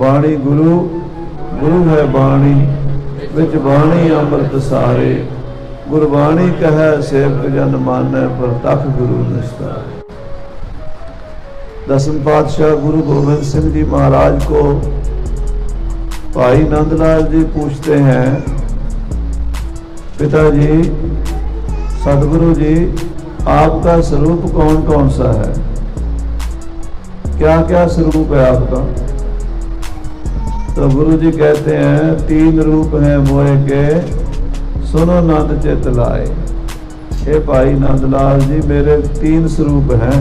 बाणी गुरु, गुरु है बाणी, विच बाणी अमृत सारे। गुरबाणी कह सेवक जन मानै, प्रतख गुरु निस्तारे। दसम पातशाह गुरु गोबिंद सिंह जी महाराज को भाई नंदलाल जी पूछते हैं, पिताजी सदगुरु जी आपका स्वरूप कौन कौन सा है, क्या क्या स्वरूप है आपका? तो गुरु जी कहते हैं, तीन रूप हैं मोए के, सुनो नंद चित लाए। हे भाई नंदलाल जी मेरे तीन स्वरूप हैं,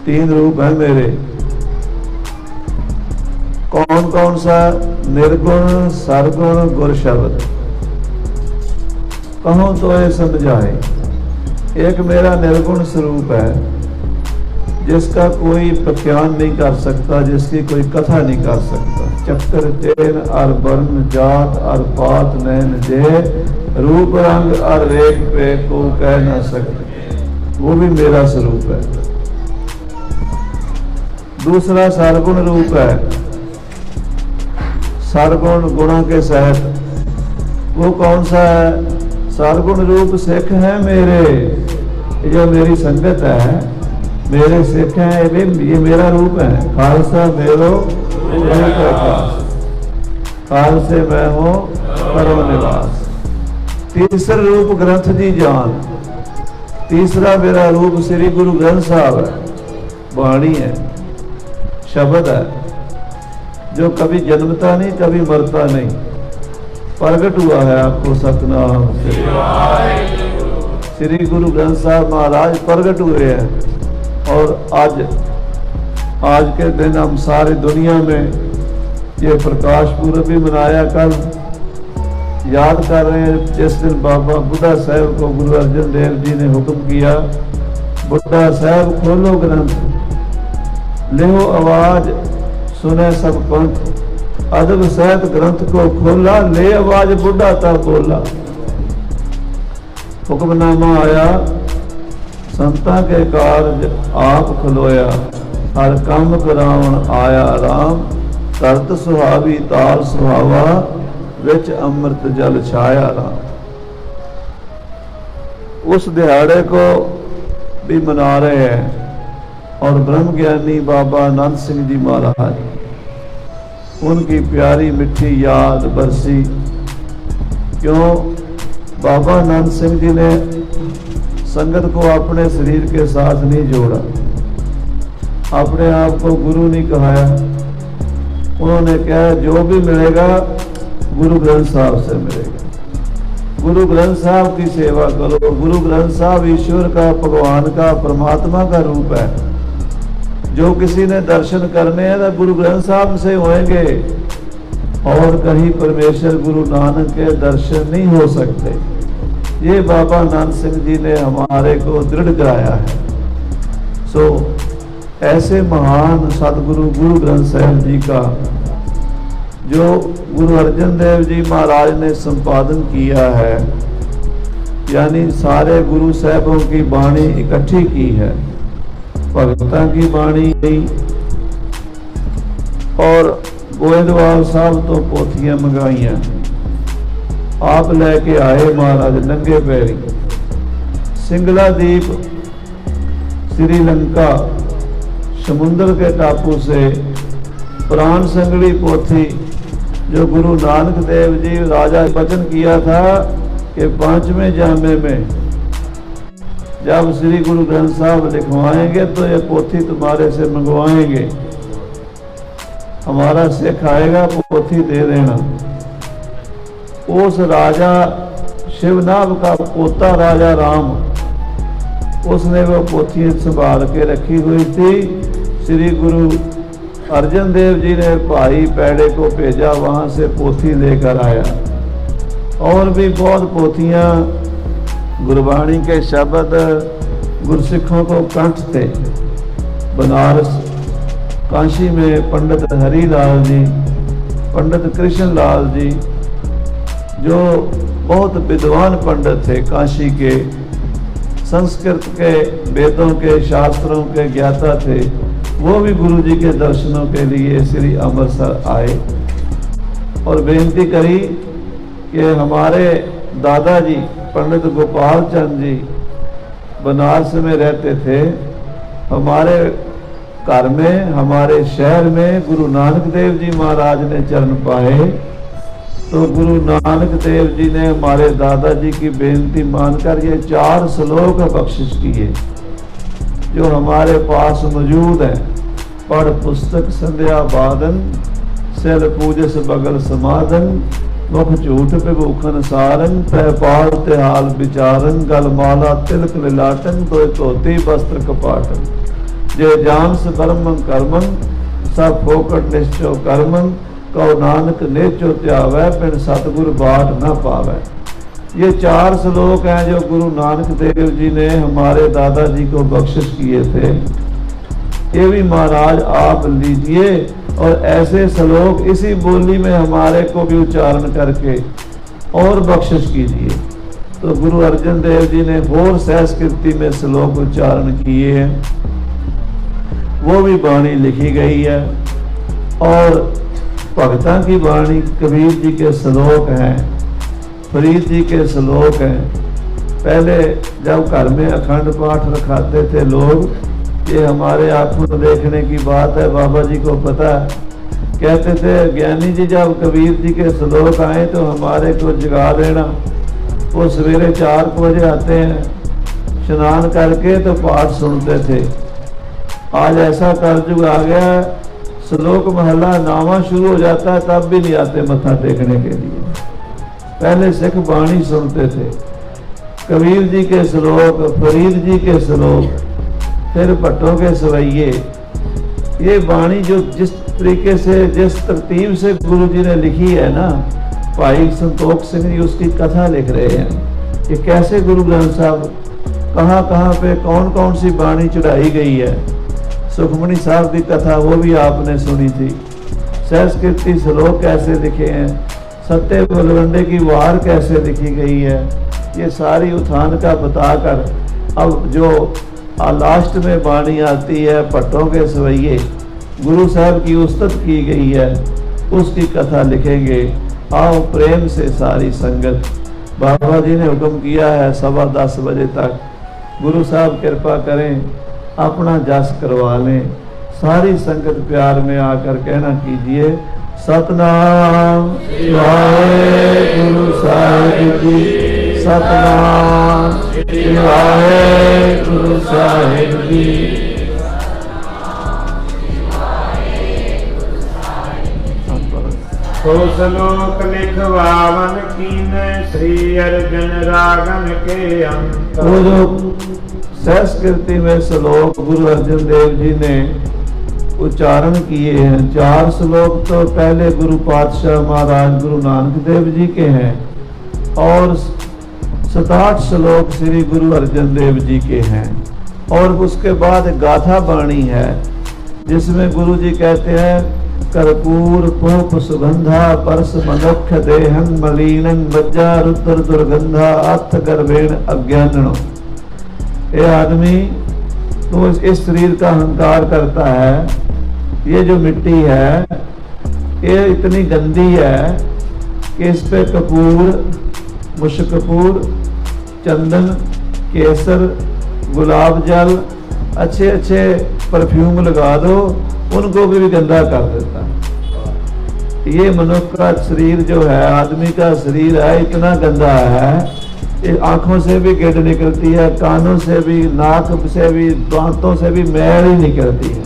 तीन रूप हैं मेरे। कौन कौन सा? निर्गुण, सरगुण, गुर शब्द। कहो तो ये समझाए। एक मेरा निर्गुण स्वरूप है, जिसका कोई प्रख्यान नहीं कर सकता, जिसकी कोई कथा नहीं कर सकता। चक्कर चेन और वर्ण जात और पात नैन जे, रूप रंग और रेख पे को कह ना सकते, वो भी मेरा स्वरूप है। दूसरा सरगुण रूप है, सरगुण गुणों के सहित। वो कौन सा है? सरगुण रूप सिख है मेरे, जो मेरी संगत है, मेरे सिख हैं, ये मेरा रूप है। खालसा मेरो खाल से मैं हूँ परम निवास। तीसरा रूप ग्रंथ जी जान। तीसरा मेरा रूप श्री गुरु ग्रंथ साहब है, वाणी है, शब्द है, जो कभी जन्मता नहीं कभी मरता नहीं, प्रगट हुआ है आपको सतनाम श्री गुरु ग्रंथ साहब महाराज प्रगट हुए हैं। और आज के दिन हम सारी दुनिया में ये प्रकाश पूर्व भी मनाया, कल याद कर रहे हैं जिस दिन बाबा बुढ़ा साहब को गुरु अर्जन देव जी ने हुक्म किया, बुढ़ा साहब खोलो ग्रंथ, लेहो आवाज, सुने सब पंथ। अदब सहित ग्रंथ को खोला, ले आवाज बुढ़ा था बोला। हुक्मनामा आया, संता के कार्य आप खलोया, हर काम करावन आया राम। करत सुहावी ताल सुहावा, विच अमृत जल छाया राम। उस दिहाड़े को भी मना रहे हैं। और ब्रह्म ज्ञानी बाबा आनंद सिंह जी महाराज, उनकी प्यारी मिठी याद बरसी। क्यों? बाबा आनंद सिंह जी ने संगत को अपने शरीर के साथ नहीं जोड़ा, अपने आप को गुरु नहीं कहाया। उन्होंने कहा जो भी मिलेगा गुरु ग्रंथ साहब से मिलेगा। गुरु ग्रंथ साहब की सेवा करो। गुरु ग्रंथ साहब ईश्वर का, भगवान का, परमात्मा का रूप है। जो किसी ने दर्शन करने हैं तो गुरु ग्रंथ साहब से होंगे, और कहीं परमेश्वर गुरु नानक के दर्शन नहीं हो सकते। ये बाबा आनंद सिंह जी ने हमारे को दृढ़ कराया है। सो ऐसे महान सतगुरु गुरु ग्रंथ साहब जी का, जो गुरु अर्जन देव जी महाराज ने संपादन किया है, यानी सारे गुरु साहबों की वाणी इकट्ठी की है, भगतां की वाणी नहीं। और गोविंदवाल साहब तो पोथियां मंगाइया, आप लेके आए महाराज नंगे पैरी। सिंगला द्वीप, श्रीलंका, समुद्र के टापू से प्राण संगली पोथी, जो गुरु नानक देव जी राजा वचन किया था कि 5वें जामे में जब श्री गुरु ग्रंथ साहब लिखवाएंगे तो ये पोथी तुम्हारे से मंगवाएंगे, हमारा सिख आएगा पोथी दे देना। उस राजा शिवनाभ का पोता राजा राम, उसने वो पोथी संभाल के रखी हुई थी। श्री गुरु अर्जन देव जी ने भाई पैड़े को भेजा, वहां से पोथी लेकर आया। और भी बहुत पोथियां, गुरबाणी के शब्द गुरसिखों को कंठ थे। बनारस काशी में पंडित हरिलाल जी, पंडित कृष्ण लाल जी, जो बहुत विद्वान पंडित थे, काशी के संस्कृत के, वेदों के, शास्त्रों के ज्ञाता थे, वो भी गुरु जी के दर्शनों के लिए श्री अमृतसर आए और बेनती करी कि हमारे दादाजी पंडित गोपाल चंद जी बनारस में रहते थे, हमारे घर में, हमारे शहर में गुरु नानक देव जी महाराज ने चरण पाए, तो गुरु नानक देव जी ने हमारे दादाजी की बेनती मानकर ये 4 श्लोक बख्शिश किए जो हमारे पास मौजूद है। पढ़ पुस्तक संध्या बादन, सेल पूजस बगल समादन, मुख झूठ पे भूखन सारन, पैपाल तिहाल विचारन, गलमाला तिलक लिलाटन, दो धोती वस्त्र कपाटन, जय जानस कर्मं कर्मं, सब फोकट निश्चो कर्मं, कौ नानक नेचो त्यावै, बिन सतगुर बाट न पावै। ये 4 श्लोक हैं जो गुरु नानक देव जी ने हमारे दादाजी को बख्शिश किए थे। ये भी महाराज आप लीजिए और ऐसे श्लोक इसी बोली में हमारे को भी उच्चारण करके और बख्शिश कीजिए। तो गुरु अर्जन देव जी ने 4 संस्कृति में श्लोक उच्चारण किए हैं, वो भी वाणी लिखी गई है। और भगतां की वाणी कबीर जी के श्लोक हैं, फरीद जी के श्लोक हैं। पहले जब घर में अखंड पाठ रखाते थे लोग, ये हमारे आंखों में देखने की बात है, बाबा जी को पता है, कहते थे ज्ञानी जी जब कबीर जी के श्लोक आए तो हमारे को जगा देना। वो सवेरे 4 बजे आते हैं, स्नान करके तो पाठ सुनते थे। आज ऐसा कलयुग आ गया, श्लोक महला नामा शुरू हो जाता है तब भी नहीं आते मत्था टेकने के लिए। पहले सिख वाणी सुनते थे, कबीर जी के श्लोक, फरीद जी के श्लोक, फिर भट्टों के सवैये। ये वाणी जो जिस तरीके से, जिस तरतीब से गुरु जी ने लिखी है ना, भाई संतोख सिंह जी उसकी कथा लिख रहे हैं कि कैसे गुरु ग्रंथ साहब कहाँ कहाँ पे कौन कौन सी वाणी चढ़ाई गई है। सुखमणी साहब की कथा वो भी आपने सुनी थी। संस्कृति श्लोक कैसे लिखे हैं, सत्य बलवंडे की वार कैसे लिखी गई है, ये सारी उत्थान का बताकर अब जो लास्ट में वाणी आती है भट्टों के सवैये, गुरु साहब की उस्तत की गई है, उसकी कथा लिखेंगे। आओ प्रेम से सारी संगत, बाबा जी ने हुक्म किया है 10:15 बजे तक गुरु साहब कृपा करें, अपना जस करवा लें। सारी संगत प्यार में आकर कहना कीजिए, सतनाम वाहेगुरु साहिब जी, सतनाम वाहेगुरु साहिब जी। तो श्लोक लिखवावन कीन श्री अर्जन रागन के अंत। वो जो संस्कृति में श्लोक गुरु अर्जन देव जी ने उच्चारण किए हैं, 4 श्लोक तो पहले गुरु पातशाह महाराज गुरु नानक देव जी के हैं और 67 श्लोक श्री गुरु अर्जन देव जी के हैं। और उसके बाद गाथा वाणी है जिसमें गुरु जी कहते हैं, कर्पूर पुष्प सुगंधा परस मनुक्ष देहन मलिनन मज्जा रुद्र दुर्गंधा अर्थ गर्भेण अज्ञानो। ये आदमी तो इस शरीर का अहंकार करता है, ये जो मिट्टी है ये इतनी गंदी है कि इस पे कपूर, मुश्कपूर, चंदन, केसर, गुलाब जल, अच्छे अच्छे परफ्यूम लगा दो, उनको भी गंदा कर देता है। ये मनुष्य का शरीर जो है, आदमी का शरीर है, इतना गंदा है, आंखों से भी गिड़ निकलती है, कानों से भी, नाक से भी, दांतों से भी मैल ही निकलती है,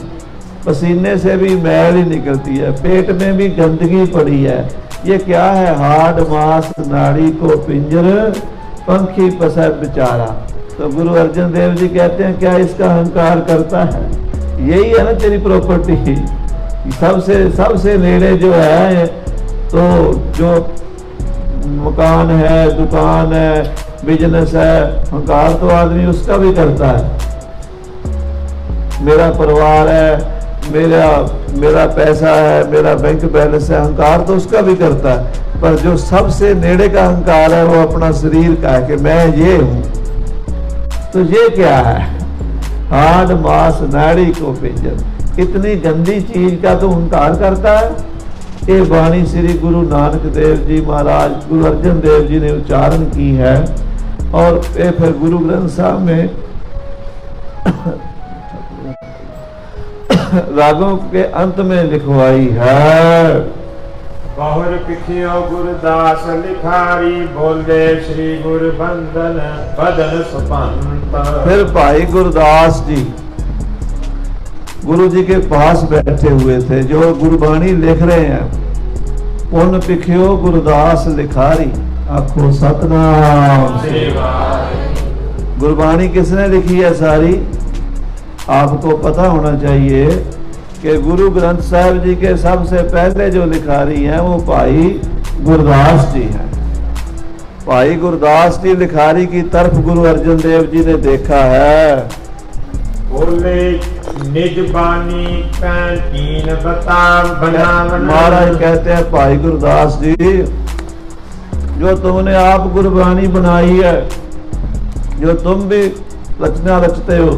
पसीने से भी मैल ही निकलती है, पेट में भी गंदगी पड़ी है। ये क्या है? हाड मांस नाड़ी को पिंजर पंखी पसा बेचारा। तो गुरु अर्जन देव जी कहते हैं, क्या इसका अहंकार करता है? यही है ना तेरी प्रॉपर्टी। सबसे नेड़े जो है, तो जो मकान है, दुकान है, बिजनेस है, अहंकार तो आदमी उसका भी करता है। मेरा परिवार है, मेरा पैसा है, मेरा बैंक बैलेंस है, अहंकार तो उसका भी करता है। पर जो सबसे नेड़े का अहंकार है वो अपना शरीर का है कि मैं ये हूं। तो ये क्या है? हाड मांस नाड़ी को पिंजर, इतनी गंदी चीज का तो हंकार करता है। ये वाणी श्री गुरु नानक देव जी महाराज, गुरु अर्जन देव जी ने उच्चारण की है और ये फिर गुरु ग्रंथ साहब में रागों के अंत में लिखवाई है। बहुर पिखियो गुरदास लिखारी, बोले श्री गुरु बंदन बदन सुपंत। फिर भाई गुरदास जी गुरु जी के पास बैठे हुए थे, जो गुरबाणी लिख रहे हैं। पुन पिखियो गुरदास लिखारी, आखो सतनाम। गुरबाणी किसने लिखी है सारी? आपको पता होना चाहिए कि गुरु ग्रंथ साहिब जी के सबसे पहले जो लिखारी हैं वो भाई गुरदास जी हैं। भाई गुरदास जी लिखारी की तरफ गुरु अर्जन देव जी ने देखा है। बोले निज बानी पैंतीन बता बना। महाराज कहते हैं भाई गुरदास जी, जो तुमने आप गुरबाणी बनाई है, जो तुम भी रचना रचते हो,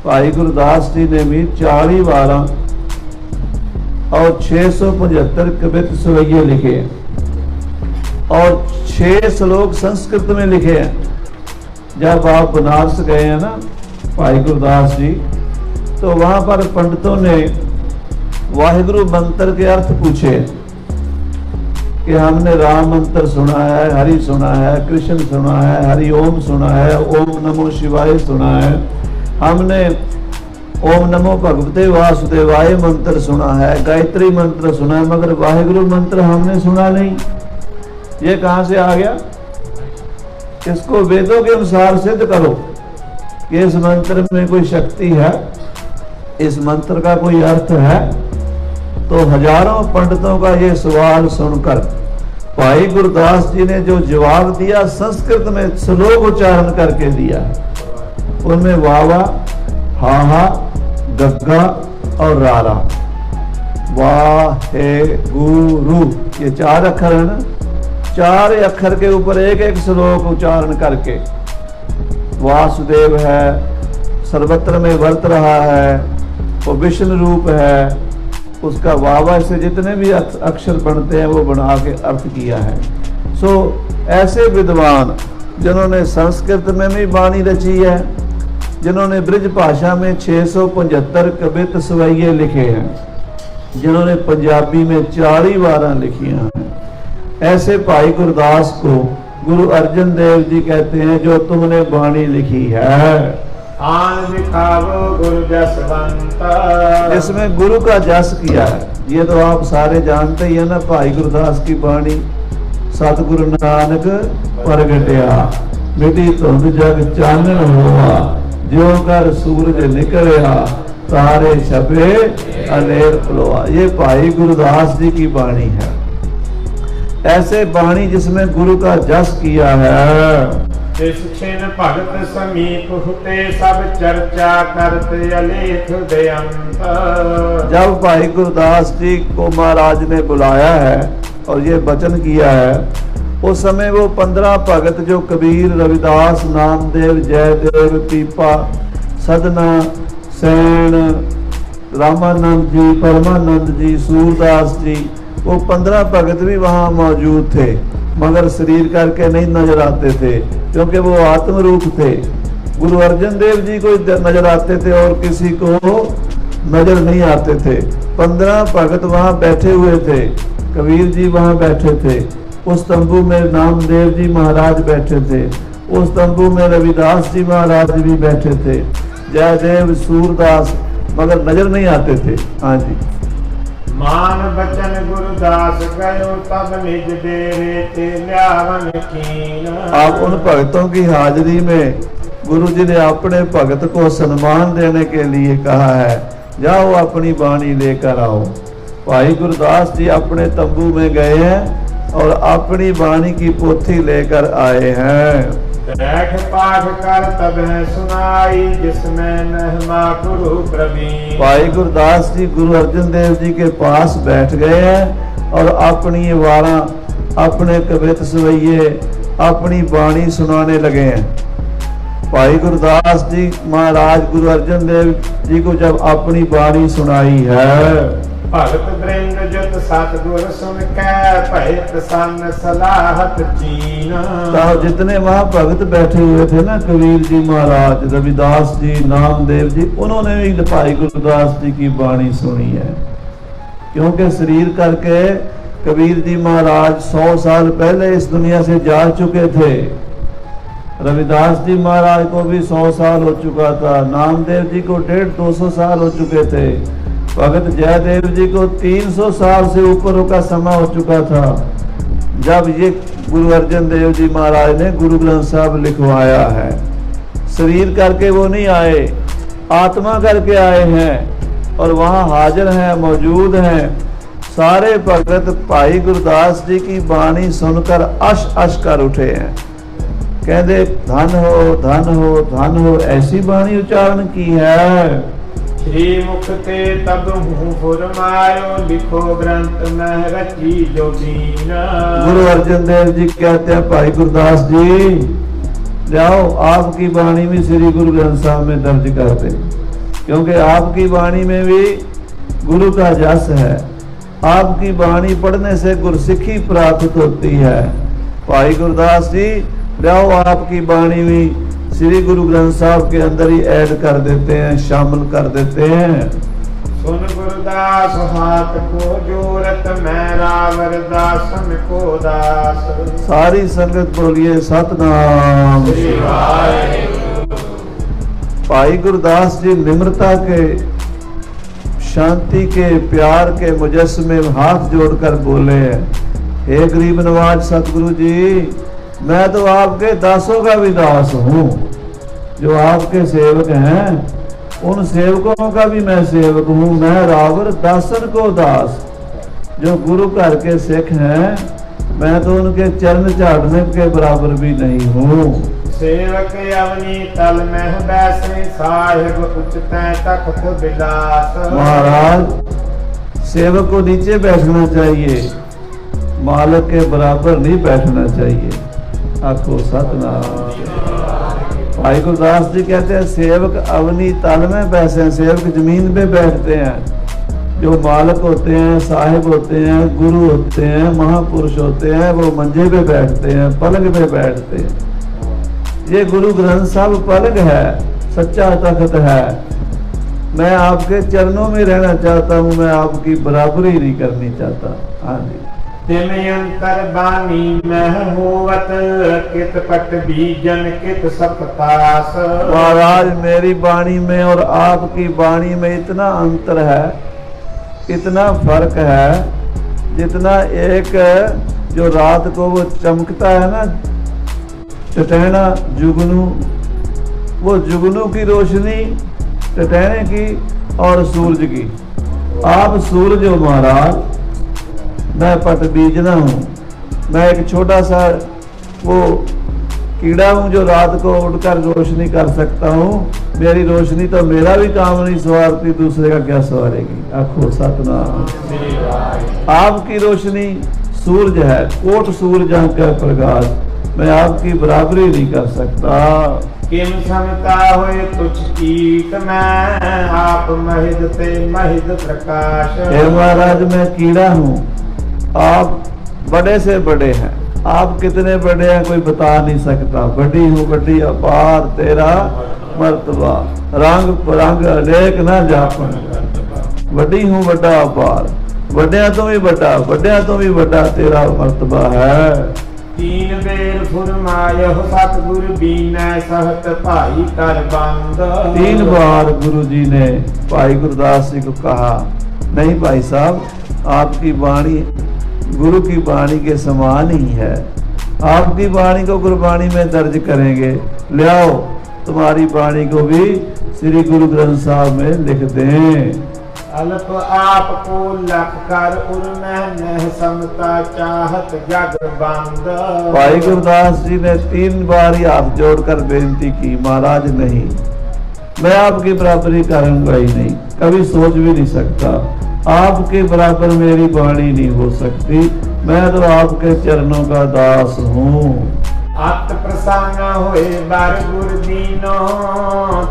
भाई गुरदास जी ने भी 40 वारा और 675 कवित सवैये लिखे हैं और 6 श्लोक संस्कृत में लिखे हैं। जब आप बनारस गए हैं ना भाई गुरदास जी, तो वहां पर पंडितों ने वाहिगुरु मंत्र के अर्थ पूछे कि हमने राम मंत्र सुना है, हरि सुना है, कृष्ण सुना है, हरि ओम सुना है, ओम नमो शिवाय सुना है, हमने ओम नमो भगवते वासुदेवाय मंत्र सुना है, गायत्री मंत्र सुना है, मगर वाहिगुरु मंत्र हमने सुना नहीं। ये कहां से आ गया? इसको वेदों के अनुसार सिद्ध करो कि इस मंत्र में कोई शक्ति है, इस मंत्र का कोई अर्थ है। तो हजारों पंडितों का ये सवाल सुनकर भाई गुरदास जी ने जो जवाब दिया, संस्कृत में श्लोक उच्चारण करके दिया। उनमें वावा, हाहा, गग्गा और रारा, वाहे गुरु, ये 4 अक्षर है ना, 4 अक्षर के ऊपर एक एक श्लोक उच्चारण करके, वासुदेव है, सर्वत्र में वर्त रहा है, वो विष्णु रूप है, उसका वावा से जितने भी अक्षर बनते हैं वो बना के अर्थ किया है। सो ऐसे विद्वान जिन्होंने संस्कृत में भी वाणी रची है, जिन्होंने ब्रिज भाषा में 675 कवित सवैये लिखे हैं, जिन्होंने पंजाबी में 40 वारा लिखियां हैं, ऐसे भाई गुरदास को गुरु अर्जन देव जी कहते हैं जो तुमने वाणी लिखी है। आन दिखावो गुरु जसवंत, इसमें गुरु का जस किया है। ये तो आप सारे जानते ही है ना, भाई गुरदास की वाणी, सतगुरु नानक प्रगटिया, मिटी धुंध जग चानन हुआ, ज्यों कर सूरज निकलिया, तारे छपे अनेर पलोआ। ये भाई गुरदास जी की वाणी है। ऐसे वाणी जिसमें गुरु का जस किया है। भगत समीप हुते सब चर्चा करते अलेख बेअंत। जब भाई गुरदास जी को महाराज ने बुलाया है और ये वचन किया है, उस समय वो 15 भगत जो कबीर, रविदास, नामदेव, जयदेव, पीपा, सदना, सैन, रामानंद जी, परमानंद जी, सूरदास जी, वो 15 भगत भी वहां मौजूद थे, मगर शरीर करके नहीं नजर आते थे क्योंकि वो आत्म रूप थे। गुरु अर्जन देव जी को नजर आते थे और किसी को नजर नहीं आते थे। 15 भगत वहां बैठे हुए थे, कबीर जी वहां बैठे थे, उस तंबू में नामदेव जी महाराज बैठे थे, उस तंबू में रविदास जी महाराज भी बैठे थे, जयदेव, सूरदास, मगर नजर नहीं आते थे। हाँ जी। मान बचन गुरुदास गयो तब निज डेरे ते ल्यावन कीन। आप उन भक्तों की हाजिरी में गुरु जी ने अपने भगत को सम्मान देने के लिए कहा है, जाओ अपनी वाणी लेकर आओ। भाई गुरदास जी अपने तंबू में गए हैं और अपनी वाणी की पोथी लेकर आए हैं। बैठ पाठ कर तब है सुनाई, जिसमें नहमा गुरु प्रवीण। भाई गुरदास जी गुरु अर्जन देव जी के पास बैठ गए हैं और अपनी ये वारा, अपने कवित सवैये, अपनी वाणी सुनाने लगे हैं। भाई गुरदास जी महाराज गुरु अर्जन देव जी को जब अपनी वाणी सुनाई है, भगत वृंद जत सतगुर सुन कै भय प्रसन्न सलाहत चीना। तो जितने वहां भगत बैठे हुए थे ना, कबीर जी महाराज, रविदास जी, नामदेव जी, उन्होंने भी भाई गुरदास जी की वाणी सुनी है। क्योंकि शरीर करके कबीर जी महाराज 100 साल पहले इस दुनिया से जा चुके थे। रविदास जी महाराज को भी 100 साल हो चुका था, नामदेव जी को 150-200 साल हो चुके थे, भगत जयदेव जी को 300 साल से ऊपर का समय हो चुका था जब ये गुरु अर्जन देव जी महाराज ने गुरु ग्रंथ साहब लिखवाया है। शरीर करके वो नहीं आए, आत्मा करके आए हैं और वहाँ हाजिर हैं, मौजूद हैं। सारे भगत भाई गुरदास जी की वाणी सुनकर अश अश कर उठे हैं। कहते धन हो धन हो धन हो, ऐसी वाणी उच्चारण की है। श्री मुख ते तब हूँ फुरमायो, लिखो ग्रंथ में रची जो बीना। गुरु अर्जन देव जी कहते हैं भाई गुरदास जी जाओ आपकी वाणी में श्री गुरु ग्रंथ साहब में दर्ज कर दे, क्योंकि आपकी वाणी में भी गुरु का जस है। आपकी वाणी पढ़ने से गुरसिक्खी प्राप्त होती है। भाई गुरदास जी जाओ आपकी वाणी में श्री गुरु ग्रंथ साहब के अंदर ही ऐड कर देते हैं, शामिल कर देते हैं। सुन गुरदास हाथ को जोरत, मैं रावर दासन को दास। सारी संगत बोलिए सतनाम। भाई गुरदास जी निम्रता के, शांति के, प्यार के मुजस्समे हाथ जोड़कर बोले हैं, हे गरीब नवाज सतगुरु जी, मैं तो आपके दासों का भी दास हूँ। जो आपके सेवक हैं उन सेवकों का भी मैं सेवक हूँ। मैं रावर दासन को दास। जो गुरु घर के सिख हैं मैं तो उनके चरण झाड़ने के बराबर भी नहीं हूँ। सेवक अवनी तल में बैसे, साहिब उच्चते तख्त बिलास। महाराज सेवक को नीचे बैठना चाहिए, मालिक के बराबर नहीं बैठना चाहिए। आखो सतनाम। भाई गुरदास जी कहते हैं सेवक अवनी तल में बैसे, सेवक जमीन पे बैठते हैं। जो मालिक होते हैं, साहिब होते हैं, गुरु होते हैं, महापुरुष होते हैं, वो मंजे पे बैठते हैं, पलंग पे बैठते हैं। ये गुरु ग्रंथ साहब पलंग है, सच्चा तख्त है। मैं आपके चरणों में रहना चाहता हूँ, मैं आपकी बराबरी नहीं करनी चाहता। हाँ जी। अंतर बानी में होवत, कित पट बीजन कित सप्तास। महाराज मेरी वाणी में और आपकी वाणी में इतना अंतर है, इतना फर्क है, जितना एक जो रात को वो चमकता है ना टटहना जुगनू, वो जुगनू की रोशनी टटहने की और सूरज की। आप सूरज हो महाराज, मैं पट बीजना हूँ। मैं एक छोटा सा वो कीड़ा हूँ जो रात को उड़कर रोशनी कर सकता हूँ। मेरी रोशनी तो मेरा भी काम नहीं सवारती, दूसरे का क्या सवारेगी। आखो सतनाम। आपकी रोशनी सूरज है, कोट सूरज का प्रकाश, मैं आपकी बराबरी नहीं कर सकता। किम समता होए तुझ कीट में, आप महिद ते महिद प्रकाश। हे महाराज मैं कीड़ा हूँ, आप बड़े से बड़े हैं। आप कितने बड़े हैं कोई बता नहीं सकता। बड़ी हूँ बड़ी अपार तेरा मर्तबा, रंग परंग अनेक ना जापन। बड़ी हूँ बड़ा अपार, बड़िया तो भी बड़ा, बड़िया तो भी बड़ा तेरा मर्तबा है। तीन बेर फुरमायो सतगुरु बीनै, सहत भाई कर बंद। 3 बार गुरु जी ने भाई गुरदास जी को कहा, नहीं भाई साहब आपकी वाणी गुरु की वाणी के समान ही है। आपकी वाणी को गुरबाणी में दर्ज करेंगे, ले आओ तुम्हारी वाणी को भी श्री गुरु ग्रंथ साहब में लिख दें। अल्प आपको लख कर उर्न समता चाहत जग बंद। भाई गुरदास जी ने 3 बार ही हाथ जोड़कर बेनती की, महाराज नहीं मैं आपकी बराबरी करूंगा ही नहीं, कभी सोच भी नहीं सकता। आपके बराबर मेरी वाणी नहीं हो सकती, मैं तो आपके चरणों का दास हूँ। अत प्रसन्न होए बर गुर दीनो,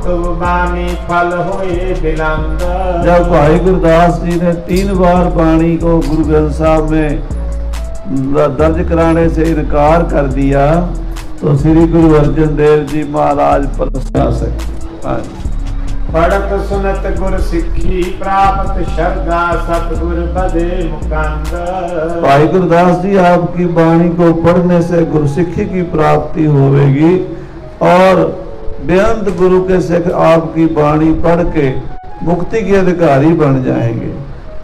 तुम बानी फल होए बिलंद। जब भाई गुरदास जी ने 3 बार वाणी को गुरु ग्रंथ साहब में दर्ज कराने से इनकार कर दिया, तो श्री गुरु अर्जन देव जी महाराज प्रशा सके। पढ़त सुनत गुर सिक्खी, प्राप्त श्रद्धा सतगुर बदे मुकंद। भाई गुरदास जी आपकी वाणी को पढ़ने से गुरसिक्खी की प्राप्ति होगी और बेअंत गुरु के सिख आपकी वाणी पढ़ के मुक्ति के अधिकारी बन जाएंगे।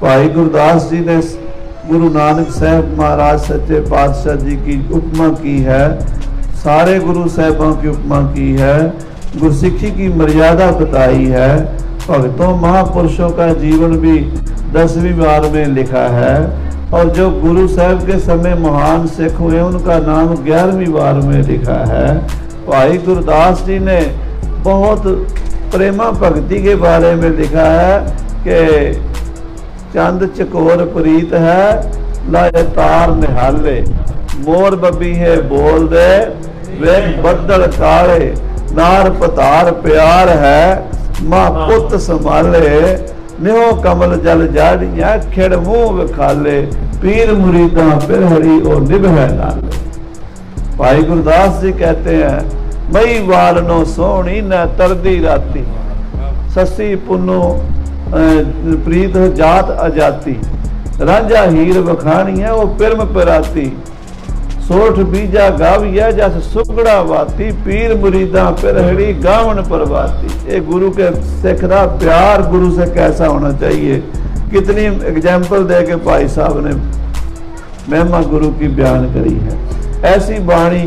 भाई गुरदास जी ने गुरु नानक साहब महाराज सच्चे पातशाह जी की उपमा की है, सारे गुरु साहिबों की उपमा की है, गुरसिक्खी की मर्यादा बताई है। भक्तों महापुरुषों का जीवन भी 10वीं वार में लिखा है और जो गुरु साहब के समय महान सिख हुए उनका नाम 11वीं वार में लिखा है। भाई गुरदास जी ने बहुत प्रेमा भक्ति के बारे में लिखा है कि चंद चकोर प्रीत है, लाए तार निहाले, मोर बबी है बोल दे, वे बदल काले, नार पतार प्यार है, मां पुत संभाले, निहो कमल जल जाड़िया, खिड़ मुंह विखाले, पीर मुरीदा फिर हरी और निभै नाले। भाई गुरदास जी कहते हैं, मई वारनो सोहनी न तरदी राती, ससी पुनो प्रीत जात अजाती, रांझा हीर बखानी है वो पिरम पिराती, सोठ बीजा गाविया जस सुगड़ा वाती, पीर मुरीदा पिरहड़ी गावन परवाती। ये गुरु के सिख दा प्यार गुरु से कैसा होना चाहिए, कितनी एग्जाम्पल दे के भाई साहब ने महिमा गुरु की बयान करी है। ऐसी वाणी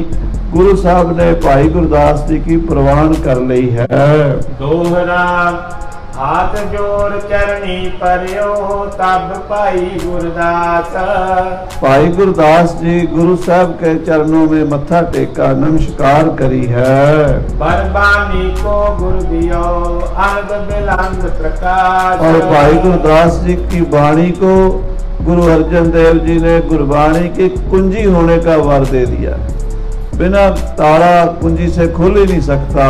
गुरु साहब ने भाई गुरदास जी की प्रवान कर ली है। दोहरा हाथ जोड़ चरनी परियो, तब भाई गुरदास। भाई गुरदास जी गुरु साहब के चरणों में मत्था टेका, नमस्कार करी है। बरबानी को गुरु दियो, अंग बिलंद प्रकाश। और भाई गुरदास जी की वाणी को गुरु अर्जन देव जी ने गुरबाणी की कुंजी होने का वर दे दिया। बिना ताला कुंजी से खुल ही नहीं सकता।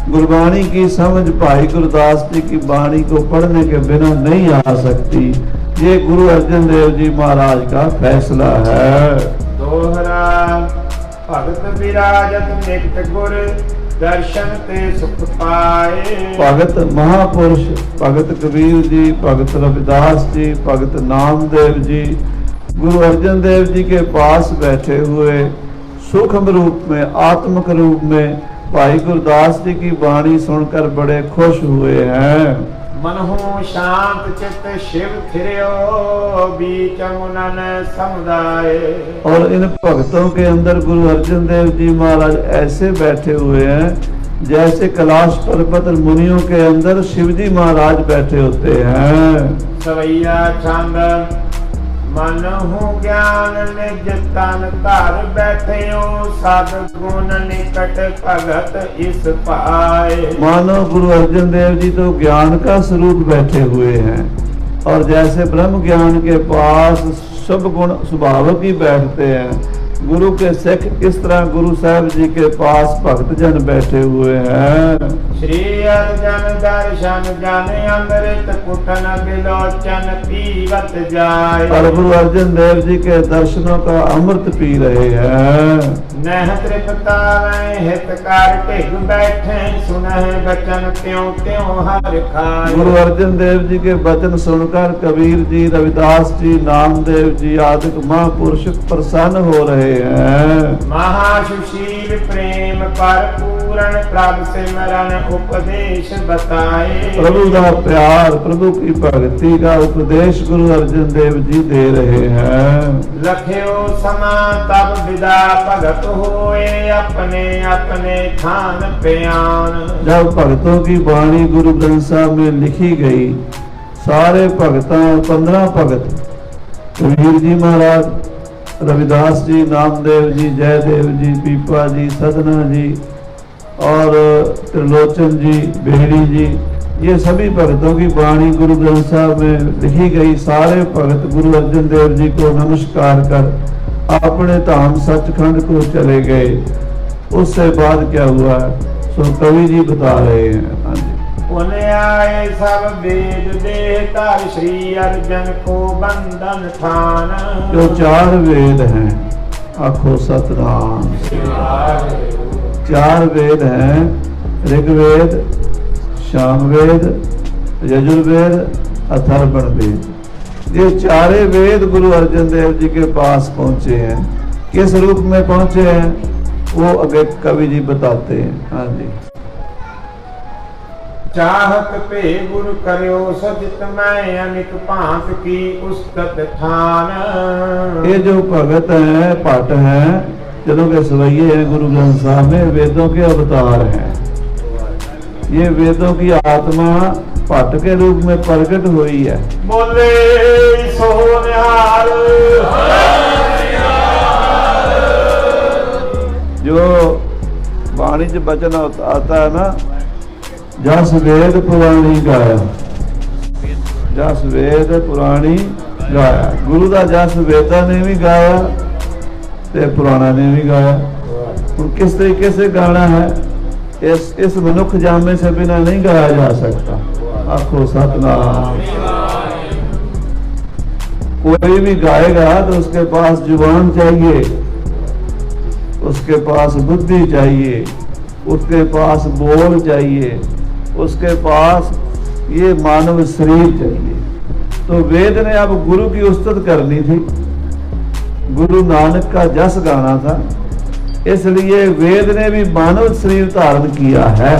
गुरबाणी की समझ भाई गुरदास जी की वाणी को पढ़ने के बिना नहीं आ सकती। ये गुरु अर्जन देव जी महाराज का फैसला है। दोहरा भगत विराजत नित्य गुर, दर्शन ते सुख पाए। भगत महापुरुष भगत कबीर जी, भगत रविदास जी, भगत नामदेव जी गुरु अर्जन देव जी के पास बैठे हुए सूक्ष्म रूप में, आत्मक रूप में भाई गुरदास जी की वाणी सुनकर बड़े खुश हुए हैं। मनहु शांत चित्त शिव फिर्यो, बीच मुनन समुदाय। और इन भक्तों के अंदर गुरु अर्जन देव जी महाराज ऐसे बैठे हुए हैं जैसे कैलाश पर्वत मुनियों के अंदर शिवजी महाराज बैठे होते हैं। सवैया छंद मनहु ज्ञान निज तन धर बैठियो, सद गुण निकट भगत इस पाए। मानो गुरु अर्जन देव जी तो ज्ञान का स्वरूप बैठे हुए हैं और जैसे ब्रह्म ज्ञान के पास शुभ गुण स्वभावक ही बैठते हैं, गुरु के सिख इस तरह गुरु साहब जी के पास भक्त जन बैठे हुए हैं। श्री अर्जन दर्शन जन अमृत कुटन बिलोचन पीवत जाए। और गुरु अर्जन देव जी के दर्शनों का अमृत पी रहे हैं। नह तृप्ता हितकार टिक बैठे, सुनह बचन त्यों त्यों हर खाए। गुरु अर्जन देव जी के वचन सुनकर कबीर जी, रविदास जी, नामदेव जी आदि महापुरुष प्रसन्न हो रहे हैं। महासुशील प्रेम पर पूर्ण प्रभु सिमरन उपदेश बताए। प्रभु का प्यार, प्रभु की भक्ति का उपदेश गुरु अर्जन देव जी दे रहे हैं। लख्यो समा तब विदा भगत होए, अपने अपने थान प्यान। जब भक्तों की वाणी गुरु ग्रंथ साहब में लिखी गई, सारे भक्तों 15 भगत कबीर जी महाराज, रविदास जी, नामदेव जी, जयदेव जी, पीपा जी, सदना जी और त्रिलोचन जी, बेहरी जी, ये सभी भक्तों की वाणी गुरु ग्रंथ साहब में लिखी गई। सारे भगत गुरु अर्जन देव जी को नमस्कार कर अपने धाम सचखंड को चले गए। उससे बाद क्या हुआ है सो कवि जी बता रहे हैं। हाँ जी। उन्हें आए सब वेद देता श्री अर्जन को बंधन ठान। जो 4 वेद हैं, आखो सतनाम। 4 वेद हैं, ऋग्वेद, सामवेद, यजुर्वेद, अथर्वण वेद। ये 4 वेद गुरु अर्जन देव जी के पास पहुंचे हैं। किस रूप में पहुंचे हैं वो आगे कवि जी बताते हैं। हाँ जी। चाहत पे गुरु करो सजित मैं अनिक भांत की उस्तत ठान। ये जो भगत हैं, पाठ हैं, जनों के सवैये हैं गुरु ग्रंथ साहब में, वेदों के अवतार हैं। ये वेदों की आत्मा पाठ के रूप में प्रकट हुई है। बोले सोनिहार। जो वाणिज्य वचन आता है ना, जस वेद पुराणी गाया, जस वेद पुराणी गाया। गुरु का जस वेदा ने भी गाया ते पुराणा ने भी गाया। तो किस तरीके से गाना है, इस मनुख जामे से बिना नहीं गाया जा सकता। आखो सतनाम। कोई भी गाएगा तो उसके पास जुबान चाहिए, उसके पास बुद्धि चाहिए, उसके पास बोल चाहिए, उसके पास ये मानव शरीर चाहिए। तो वेद ने अब गुरु की उस्तत करनी थी, गुरु नानक का जस गाना था, इसलिए वेद ने भी मानव शरीर धारण किया है।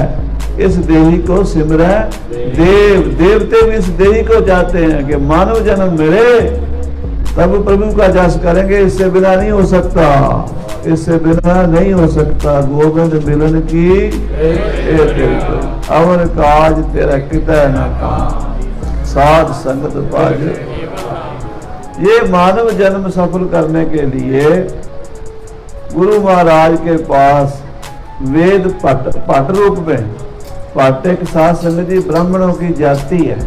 इस देही को सिमरै देव। देवते भी इस देही को चाहते हैं कि मानव जन्म मिले तब प्रभु का जस करेंगे, इससे बिना नहीं हो सकता, इससे बिना नहीं हो सकता। गोविंद मिलन की अवर काज तेरा कितै न काम, साध संगत पाज। ये मानव जन्म सफल करने के लिए गुरु महाराज के पास वेद पट रूप में, पट एक साध संगत जी ब्राह्मणों की जाति है।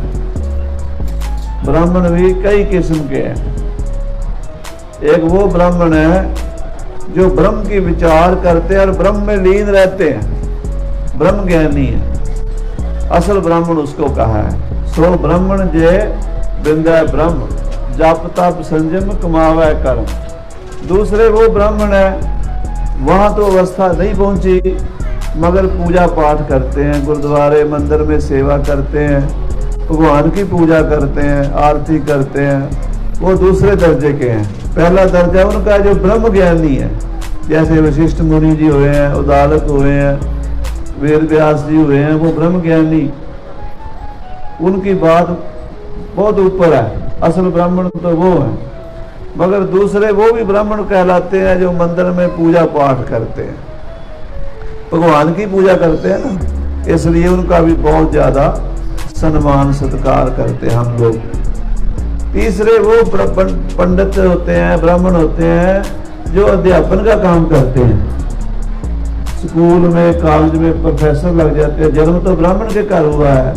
ब्राह्मण भी कई किस्म के हैं। एक वो ब्राह्मण है जो ब्रह्म की विचार करते हैं और ब्रह्म में लीन रहते हैं, ब्रह्म ज्ञानी है। असल ब्राह्मण उसको कहा है। सो ब्राह्मण जे बिंदा ब्रह्म, जप तप संयम कमावे कर्म। दूसरे वो ब्राह्मण है, वहां तो अवस्था नहीं पहुंची मगर पूजा पाठ करते हैं, गुरुद्वारे मंदिर में सेवा करते हैं, भगवान की पूजा करते हैं, आरती करते हैं। वो दूसरे दर्जे के हैं। पहला दर्जा उनका जो ब्रह्म ज्ञानी है, जैसे वशिष्ठ मुनि जी हुए हैं, उदालक हुए हैं, वेद व्यास जी हुए हैं, वो ब्रह्म ज्ञानी, उनकी बात बहुत ऊपर है। असल ब्राह्मण तो वो है, मगर दूसरे वो भी ब्राह्मण कहलाते हैं जो मंदिर में पूजा पाठ करते हैं, भगवान की पूजा करते हैं ना, इसलिए उनका भी बहुत ज्यादा सम्मान सत्कार करते हैं हम लोग। तीसरे वो पंडित होते हैं, ब्राह्मण होते हैं जो अध्यापन का काम करते हैं। स्कूल में कॉलेज में प्रोफेसर लग जाते हैं। जन्म तो ब्राह्मण के घर हुआ है,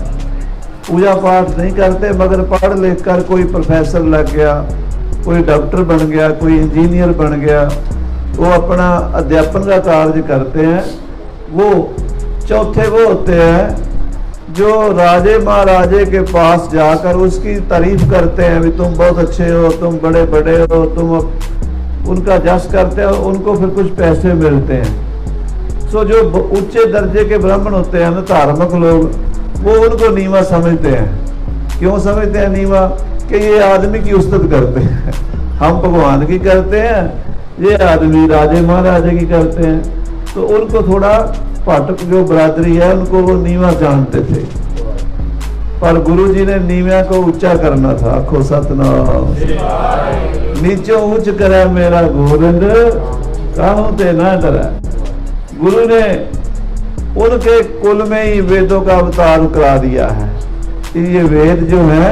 पूजा पाठ नहीं करते, मगर पढ़ लिख कर कोई प्रोफेसर लग गया, कोई डॉक्टर बन गया, कोई इंजीनियर बन गया, वो अपना अध्यापन का कार्य करते हैं। वो चौथे वो होते हैं जो राजे महाराजे के पास जाकर उसकी तारीफ करते हैं, भी तुम बहुत अच्छे हो, तुम बड़े बड़े हो, तुम उनका जस करते हो, उनको फिर कुछ पैसे मिलते हैं। सो जो ऊंचे दर्जे के ब्राह्मण होते हैं ना, धार्मिक लोग, वो उनको नीवा समझते हैं। क्यों समझते हैं नीवा? कि ये आदमी की उस्तत करते हैं, हम भगवान की करते हैं, ये आदमी राजे महाराजे की करते हैं। तो उनको थोड़ा पाठक जो बरादरी है उनको वो नीवा जानते थे, पर गुरु जी ने नीवा को ऊंचा करना था। आखो सतनाम। नीचो ऊंच करे मेरा गोविंद, काहू ते ना डरे। गुरु ने उनके कुल में ही वेदों का अवतार करा दिया है। ये वेद जो है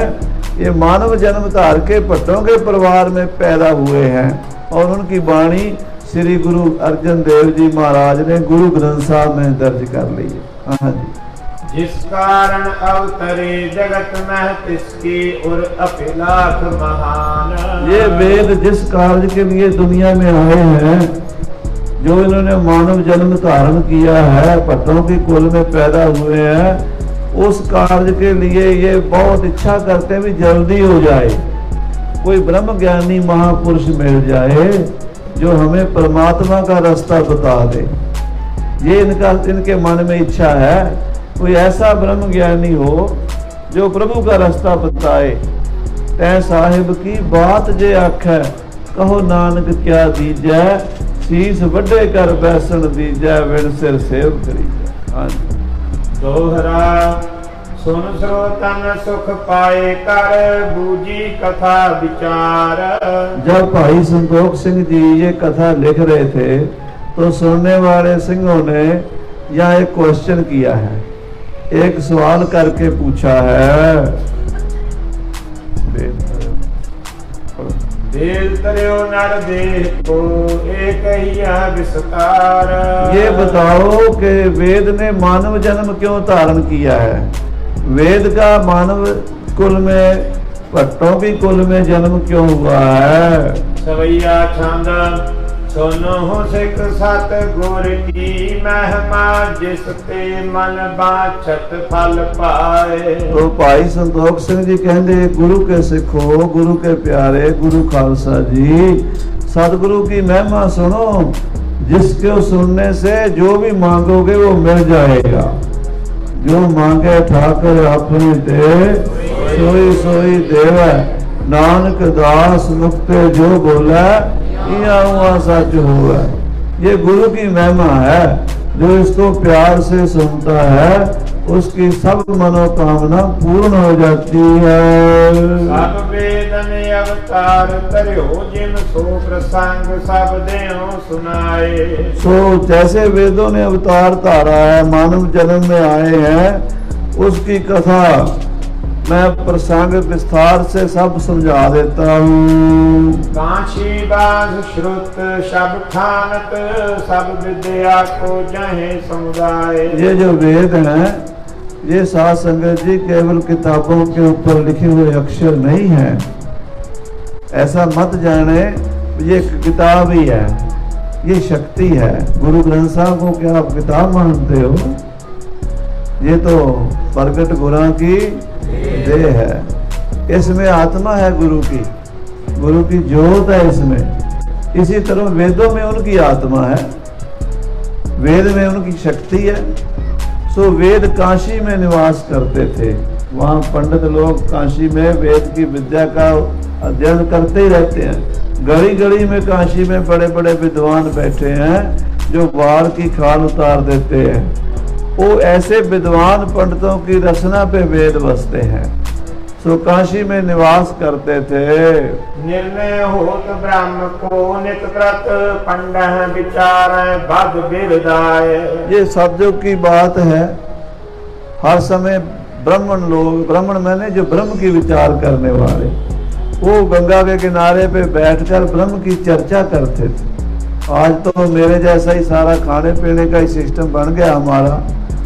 ये मानव जन्म धार के भट्टों के परिवार में पैदा हुए हैं और उनकी वाणी श्री गुरु अर्जन देव जी महाराज ने गुरु ग्रंथ साहब में दर्ज कर ली है। हाँ जी। जिस कारण अवतरे जगत में तिसकी और अपिलाख महान। ये वेद जिस कार्य के लिए दुनिया में आए हैं, जो इन्होंने मानव जन्म धारण किया है, भट्टों की कुल में पैदा हुए हैं, उस कार्य के लिए ये बहुत इच्छा करते हैं भी जल्दी हो जाए, कोई ब्रह्म ज्ञानी महापुरुष मिल जाए जो हमें परमात्मा का रास्ता बता दे। ये इनके मन में इच्छा है, कोई ऐसा ब्रह्म ज्ञानी हो जो प्रभु का रास्ता बताए। तै साहिब की बात जे आखै, कहो नानक क्या दीजै, शीस वड्डे कर बैसन दीजै, विण सिर सेव करीजै। हाँ जी। दोहरा सुन श्रोतन सुख पाए कर, बूझी कथा विचार। जब भाई संतोख सिंह जी ये कथा लिख रहे थे तो सुनने वाले सिंहों ने यहाँ एक क्वेश्चन किया है, एक सवाल करके पूछा है। देल तरियो नर देह को एक ही विस्तार। ये बताओ कि वेद ने मानव जन्म क्यों धारण किया है? वेद का मानव कुल में, भट्टों की कुल में जन्म क्यों हुआ है? सवैया छंद सोनो हो सिख सत गुर की महिमा, जिसते मन बाछत फल पाए। तो भाई संतोख सिंह जी कहते, गुरु के सिखो, गुरु के प्यारे, गुरु खालसा जी, सतगुरु की महिमा सुनो, जिसको सुनने से जो भी मांगोगे वो मिल जाएगा। जो मांगे ठाकर अपने दे, सोई सोई देव, नानक दास मुक्ते जो बोला, इया हुआ सच हुआ। ये गुरु की महिमा है, जो इसको प्यार से सुनता है उसकी सब मनोकामना पूर्ण हो जाती है। सब वेदन अवतार करियो, जिन सो प्रसंग सब देओ सुनाए। सो जैसे वेदों ने अवतार धारा है, मानव जन्म में आए हैं, उसकी कथा मैं प्रसंग विस्तार से सब समझा देता हूँ। कांची बाज श्रुत सब ठानत, सब विद्या को जहे समुदाय। ये जो वेद हैं, ये साध संगत जी केवल किताबों के ऊपर लिखे हुए अक्षर नहीं है, ऐसा मत जाने। ये किताब ही है, ये शक्ति है। गुरु ग्रंथ साहब को क्या आप किताब मानते हो? ये तो प्रगट गुरु की देह है, इसमें आत्मा है गुरु की ज्योत है इसमें। इसी तरह वेदों में उनकी आत्मा है, वेद में उनकी शक्ति है। सो वेद काशी में निवास करते थे, वहाँ पंडित लोग काशी में वेद की विद्या का अध्ययन करते ही रहते हैं। गली गली में काशी में बड़े बड़े विद्वान बैठे हैं जो बाढ़ की खाल उतार देते हैं। वो ऐसे विद्वान पंडितों की रचना पे वेद बसते हैं। सो काशी में निवास करते थे। निर्णय होत ब्रह्म को नित कृत, पंडह विचार बद बिरदाय। ये शब्दों की बात है। हर समय ब्राह्मण लोग, ब्राह्मण मैंने जो ब्रह्म की विचार करने वाले, वो गंगा के किनारे पे बैठकर ब्रह्म की चर्चा करते थे। आज तो मेरे जैसा ही सारा खाने पीने का ही सिस्टम बन गया हमारा।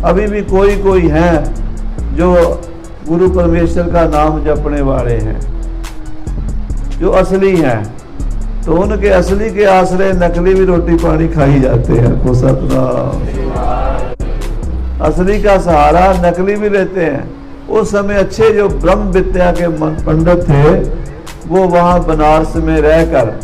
अभी भी कोई कोई हैं जो गुरु परमेश्वर का नाम जपने वाले हैं, जो असली हैं, तो उनके असली के आश्रय नकली भी रोटी पानी खाई जाते हैं। को सतनाम। असली का सहारा नकली भी लेते हैं। उस समय अच्छे जो ब्रह्म विद्या के पंडित थे, वो वहां बनारस में रहकर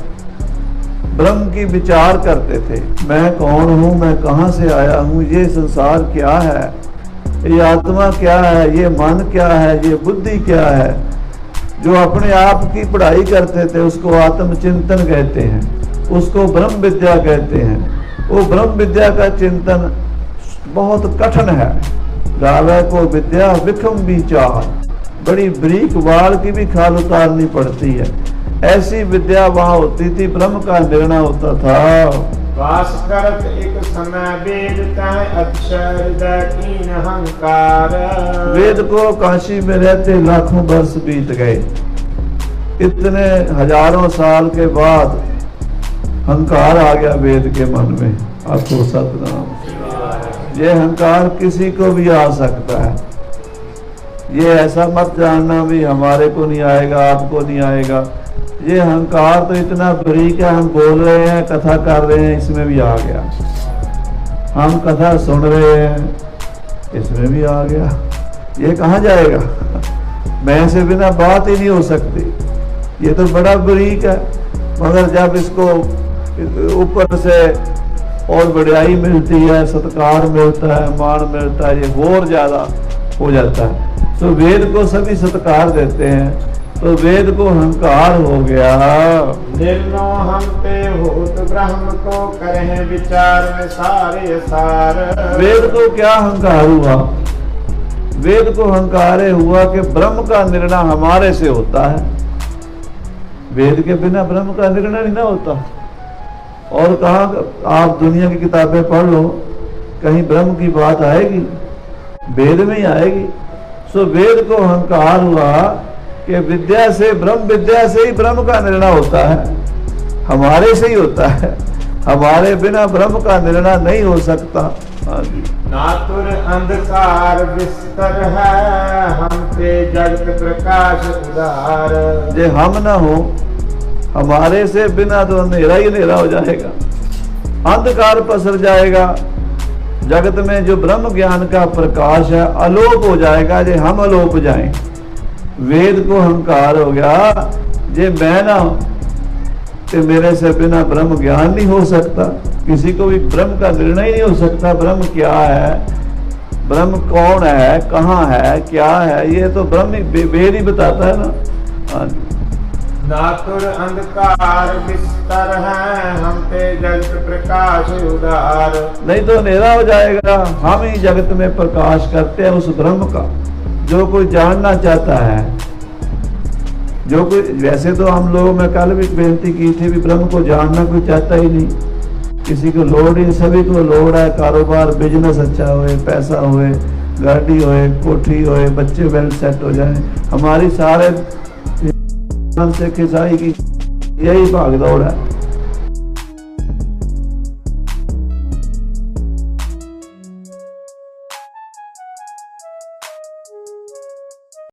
ब्रह्म की विचार करते थे। मैं कौन हूँ, मैं कहाँ से आया हूँ, ये संसार क्या है, ये आत्मा क्या है, ये मन क्या है, ये बुद्धि क्या है। जो अपने आप की पढ़ाई करते थे उसको आत्मचिंतन कहते हैं, उसको ब्रह्म विद्या कहते हैं। वो ब्रह्म विद्या का चिंतन बहुत कठिन है। गावे को विद्या विक्रम विचार, बड़ी बरीक वाल की भी खाल उतारनी पड़ती है। ऐसी विद्या वहाँ होती थी, ब्रह्म का निर्णय होता था। वास करत एक समय वेद तय अक्षर कीन अहंकार। वेद को काशी में रहते लाखों वर्ष बीत गए। इतने हजारों साल के बाद अहंकार आ गया वेद के मन में। आपको सतनाम। ये अहंकार किसी को भी आ सकता है। ये ऐसा मत जानना भी हमारे को नहीं आएगा, आपको नहीं आएगा। ये अहंकार तो इतना बारीक है, हम बोल रहे हैं, कथा कर रहे हैं, इसमें भी आ गया। हम कथा सुन रहे हैं, इसमें भी आ गया। ये कहाँ जाएगा? मैं से बिना बात ही नहीं हो सकती। ये तो बड़ा बारीक है, मगर जब इसको ऊपर से और बढ़ाई मिलती है, सत्कार मिलता है, मान मिलता है, ये और ज्यादा हो जाता है। तो वेद को सभी सत्कार देते हैं, तो वेद को अहंकार हो गया। निर्नो हम ते होत ब्रह्म को करें विचार में सारे सार। वेद को क्या अहंकार हुआ? वेद को अहंकार हुआ कि ब्रह्म का निर्णय हमारे से होता है। वेद के बिना ब्रह्म का निर्णय नहीं ना होता। और कहा आप दुनिया की किताबें पढ़ लो, कहीं ब्रह्म की बात आएगी? वेद में ही आएगी। सो वेद को अहंकार हुआ कि विद्या से, ब्रह्म विद्या से ही ब्रह्म का निर्णय होता है, हमारे से ही होता है। हमारे बिना ब्रह्म का निर्णय नहीं हो सकता। नातुर अंधकार विस्तर है, हम पे जगत प्रकाश उदार। जे हम ना हो, हमारे से बिना तो अंधेरा ही अंधेरा हो जाएगा, अंधकार पसर जाएगा। जगत में जो ब्रह्म ज्ञान का प्रकाश है अलोप हो जाएगा, जे हम अलोप जाएं। वेद को अहंकार हो गया, जे मैं ना हो कि मेरे से बिना ब्रह्म ज्ञान नहीं हो सकता, किसी को भी ब्रह्म का निर्णय नहीं हो सकता। ब्रह्म क्या है, ब्रह्म कौन है, कहाँ है, क्या है, ये तो ब्रह्म वेद ही बताता है ना। नातुर अंधकार विस्तर है, हम पे जगत प्रकाश उदार। नहीं तो अंधेरा हो जाएगा। हम ही जगत में प्रकाश करते हैं उस ब्रह्म का। जो कोई जानना चाहता है, जो कोई, वैसे तो हम लोगों में कल भी बेनती की थी भी ब्रह्म को जानना कोई चाहता ही नहीं, किसी को लोड ही, सभी को लोड है। कारोबार, बिजनेस अच्छा होए, पैसा होए, गाड़ी होए, कोठी होए, बच्चे वेल सेट हो जाए। हमारी सारे से खिंचाई की यही भाग दौड़ है।